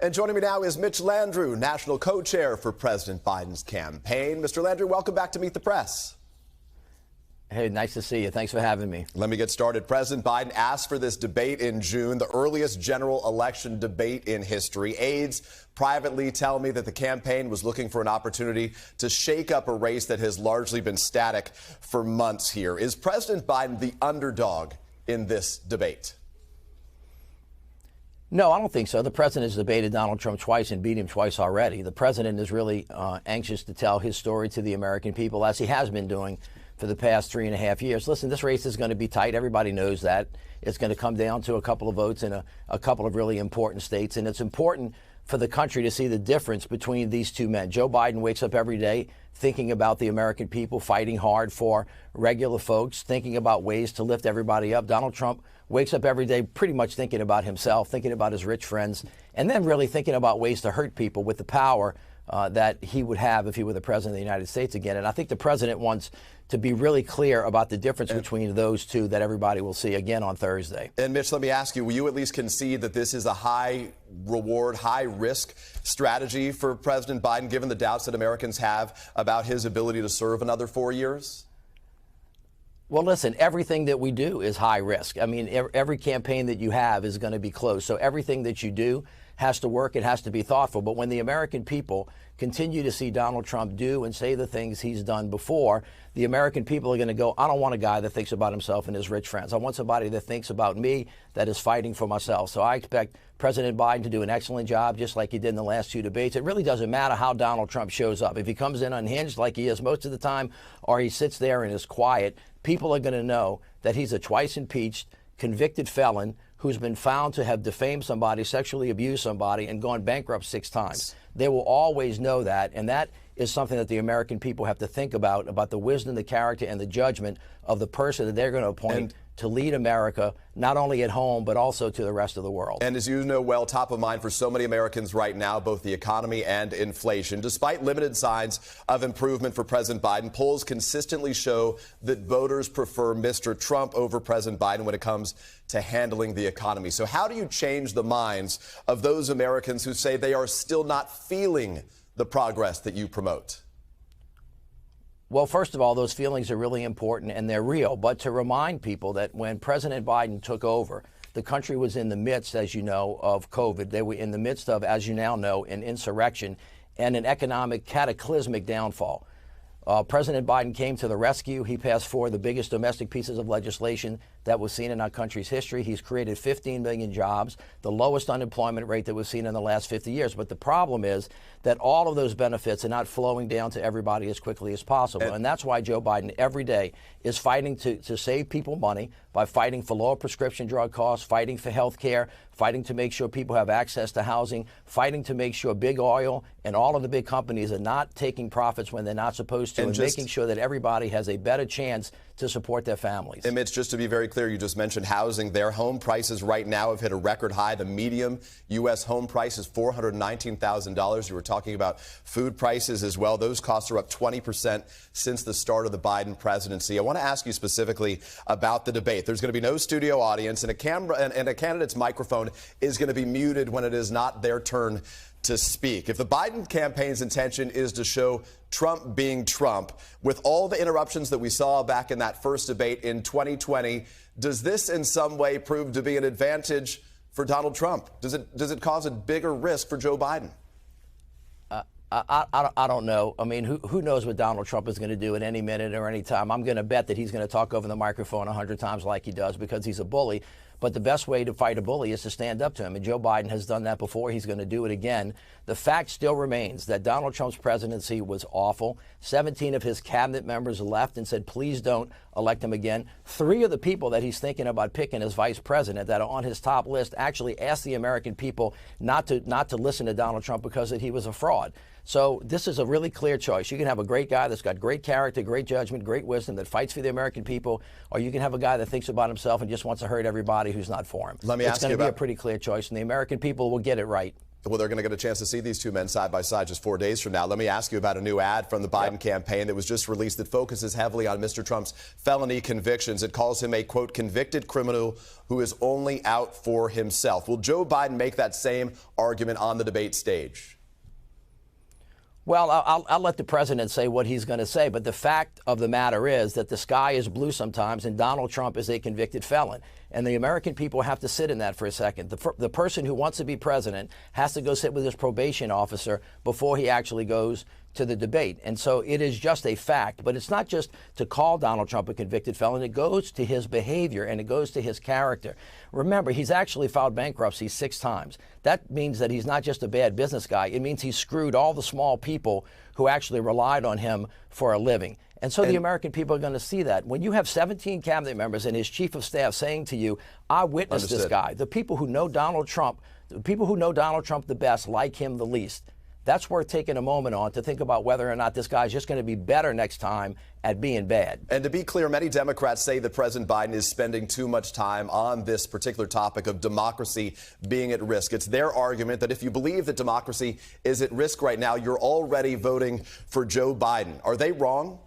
And joining me now is Mitch Landrieu, national co-chair for President Biden's campaign. Mr. Landrieu, welcome back to Meet the Press. Hey, nice to see you. Thanks for having me. Let me get started. President Biden asked for this debate in June, the earliest general election debate in history. Aides privately tell me that the campaign was looking for an opportunity to shake up a race that has largely been static for months here. Is President Biden the underdog in this debate? No, I don't think so. The president has debated Donald Trump twice and beat him twice already. The president is really anxious to tell his story to the American people, as he has been doing for the past 3.5 years. Listen, this race is going to be tight. Everybody knows that. It's going to come down to a couple of votes in a couple of really important states. And it's important for the country to see the difference between these two men. Joe Biden wakes up every day thinking about the American people, fighting hard for regular folks, thinking about ways to lift everybody up. Donald Trump wakes up every day pretty much thinking about himself, thinking about his rich friends, and then really thinking about ways to hurt people with the power that he would have if he were the president of the United States again. And I think the president wants to be really clear about the difference between those two that everybody will see again on Thursday. And Mitch, let me ask you, will you at least concede that this is a high reward, high risk strategy for President Biden, given the doubts that Americans have about his ability to serve another 4 years? Well, listen, everything that we do is high risk. I mean, every campaign that you have is going to be close. So everything that you do has to work. It has to be thoughtful. But when the American people continue to see Donald Trump do and say the things he's done before, the American people are going to go, I don't want a guy that thinks about himself and his rich friends. I want somebody that thinks about me, that is fighting for myself. So I expect President Biden to do an excellent job, just like he did in the last two debates. It really doesn't matter how Donald Trump shows up. If he comes in unhinged like he is most of the time, or he sits there and is quiet, people are going to know that he's a twice impeached, convicted felon who's been found to have defamed somebody, sexually abused somebody, and gone bankrupt 6 times. They will always know that, and that is something that the American people have to think about the wisdom, the character, and the judgment of the person that they're going to appoint to lead America, not only at home, but also to the rest of the world. And as you know well, top of mind for so many Americans right now, both the economy and inflation. Despite limited signs of improvement for President Biden, polls consistently show that voters prefer Mr. Trump over President Biden when it comes to handling the economy. So how do you change the minds of those Americans who say they are still not feeling the progress that you promote? Well, first of all, those feelings are really important and they're real. But to remind people that when President Biden took over, the country was in the midst, as you know, of COVID. They were in the midst of, as you now know, an insurrection and an economic cataclysmic downfall. President Biden came to the rescue. He passed 4 of the biggest domestic pieces of legislation that was seen in our country's history. He's created 15 million jobs, the lowest unemployment rate that was seen in the last 50 years. But the problem is that all of those benefits are not flowing down to everybody as quickly as possible. And that's why Joe Biden every day is fighting to save people money by fighting for lower prescription drug costs, fighting for health care, fighting to make sure people have access to housing, fighting to make sure big oil and all of the big companies are not taking profits when they're not supposed to, and making sure that everybody has a better chance to support their families. And Mitch, just to be very clear, you just mentioned housing. Their home prices right now have hit a record high. The median U.S. home price is $419,000. You were talking about food prices as well. Those costs are up 20% since the start of the Biden presidency. I want to ask you specifically about the debate. There's going to be no studio audience, and a camera and a candidate's microphone is going to be muted when it is not their turn to speak. If the Biden campaign's intention is to show Trump being Trump, with all the interruptions that we saw back in that first debate in 2020, does this in some way prove to be an advantage for Donald Trump? Does it cause a bigger risk for Joe Biden? I don't know. I mean, who knows what Donald Trump is going to do at any minute or any time. I'm going to bet that he's going to talk over the microphone 100 times like he does because he's a bully. But the best way to fight a bully is to stand up to him. And Joe Biden has done that before. He's going to do it again. The fact still remains that Donald Trump's presidency was awful. 17 of his cabinet members left and said, please don't elect him again. 3 of the people that he's thinking about picking as vice president that are on his top list actually asked the American people not to listen to Donald Trump because he was a fraud. So this is a really clear choice. You can have a great guy that's got great character, great judgment, great wisdom, that fights for the American people, or you can have a guy that thinks about himself and just wants to hurt everybody who's not for him. Let me ask you about... It's going to be a pretty clear choice, and the American people will get it right. Well, they're going to get a chance to see these two men side by side just 4 days from now. Let me ask you about a new ad from the Biden campaign that was just released that focuses heavily on Mr. Trump's felony convictions. It calls him a, quote, convicted criminal who is only out for himself. Will Joe Biden make that same argument on the debate stage? Well, I'll let the president say what he's going to say, but the fact of the matter is that the sky is blue sometimes, and Donald Trump is a convicted felon. And the American people have to sit in that for a second. The person who wants to be president has to go sit with his probation officer before he actually goes to the debate. And so it is just a fact. But it's not just to call Donald Trump a convicted felon. It goes to his behavior and it goes to his character. Remember, he's actually filed bankruptcy 6 times. That means that he's not just a bad business guy. It means he screwed all the small people who actually relied on him for a living. And so the American people are going to see that. When you have 17 cabinet members and his chief of staff saying to you, I witnessed this guy, the people who know Donald Trump, the people who know Donald Trump the best like him the least. That's worth taking a moment on to think about whether or not this guy's just going to be better next time at being bad. And to be clear, many Democrats say that President Biden is spending too much time on this particular topic of democracy being at risk. It's their argument that if you believe that democracy is at risk right now, you're already voting for Joe Biden. Are they wrong?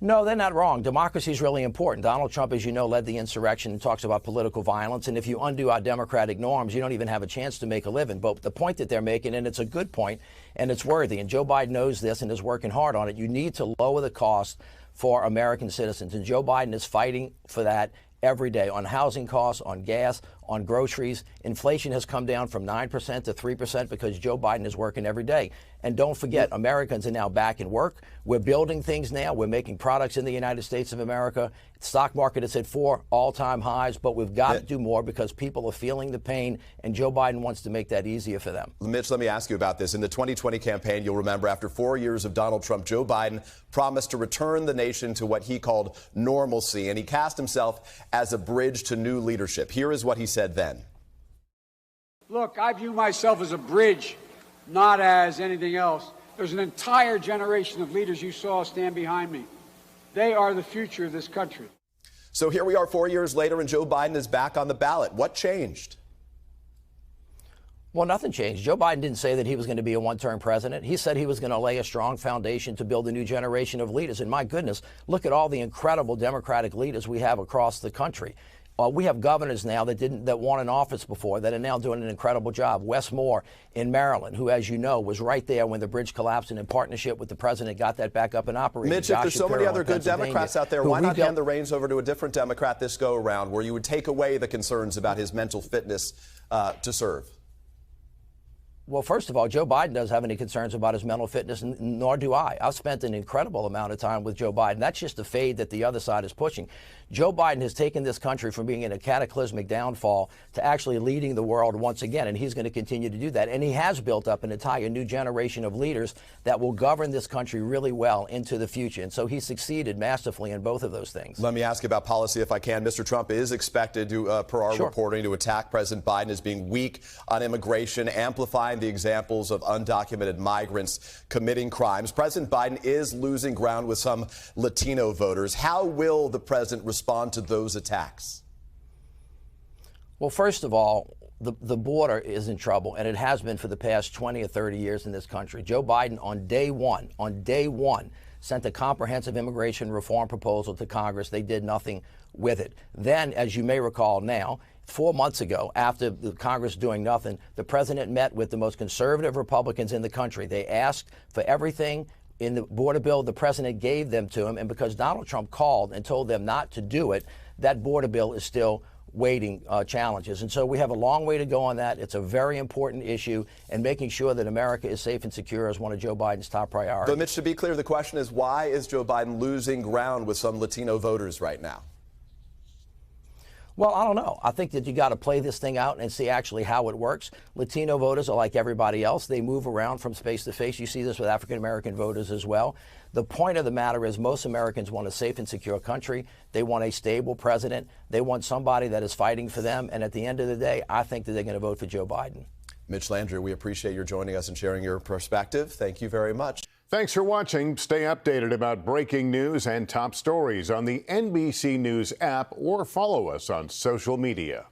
No, they're not wrong. Democracy is really important. Donald Trump, as you know, led the insurrection and talks about political violence. And if you undo our democratic norms, you don't even have a chance to make a living. But the point that they're making, and it's a good point, and it's worthy, and Joe Biden knows this and is working hard on it, you need to lower the cost for American citizens. And Joe Biden is fighting for that every day on housing costs, on gas, on groceries. Inflation has come down from 9% to 3% because Joe Biden is working every day. And don't forget, Americans are now back in work. We're building things now. We're making products in the United States of America. The stock market is at 4 all-time highs, but we've got to do more because people are feeling the pain, and Joe Biden wants to make that easier for them. Mitch, let me ask you about this. In the 2020 campaign, you'll remember after 4 years of Donald Trump, Joe Biden promised to return the nation to what he called normalcy, and he cast himself as a bridge to new leadership. Here is what he said then. Look, I view myself as a bridge, not as anything else. There's an entire generation of leaders you saw stand behind me. They are the future of this country. So here we are 4 years later, and Joe Biden is back on the ballot. What changed? Well, nothing changed. Joe Biden didn't say that he was going to be a one-term president. He said he was going to lay a strong foundation to build a new generation of leaders. And my goodness, look at all the incredible Democratic leaders we have across the country. We have governors now that weren't in office before that are now doing an incredible job. Wes Moore in Maryland, who, as you know, was right there when the bridge collapsed and in partnership with the president got that back up and operating. Mitch, if there's so many other good Democrats out there, why not hand the reins over to a different Democrat this go around where you would take away the concerns about his mental fitness to serve? Well, first of all, Joe Biden doesn't have any concerns about his mental fitness, nor do I. I've spent an incredible amount of time with Joe Biden. That's just the fade that the other side is pushing. Joe Biden has taken this country from being in a cataclysmic downfall to actually leading the world once again, and he's going to continue to do that. And he has built up an entire new generation of leaders that will govern this country really well into the future. And so he succeeded masterfully in both of those things. Let me ask you about policy, if I can. Mr. Trump is expected to, per our reporting, to attack President Biden as being weak on immigration, amplifying the examples of undocumented migrants committing crimes. President Biden is losing ground with some Latino voters. How will the president respond to those attacks? Well, first of all, the border is in trouble, and it has been for the past 20 or 30 years in this country. Joe Biden, on day one, sent a comprehensive immigration reform proposal to Congress. They did nothing with it. Then, as you may recall now, 4 months ago, after the Congress doing nothing, the president met with the most conservative Republicans in the country. They asked for everything in the border bill. The president gave them to him, and because Donald Trump called and told them not to do it, that border bill is still waiting challenges. And so we have a long way to go on that. It's a very important issue, and making sure that America is safe and secure is one of Joe Biden's top priorities. But Mitch, to be clear, the question is, why is Joe Biden losing ground with some Latino voters right now? Well, I don't know. I think that you got to play this thing out and see actually how it works. Latino voters are like everybody else. They move around from space to space. You see this with African-American voters as well. The point of the matter is most Americans want a safe and secure country. They want a stable president. They want somebody that is fighting for them. And at the end of the day, I think that they're going to vote for Joe Biden. Mitch Landrieu, we appreciate your joining us and sharing your perspective. Thank you very much. Thanks for watching. Stay updated about breaking news and top stories on the NBC News app or follow us on social media.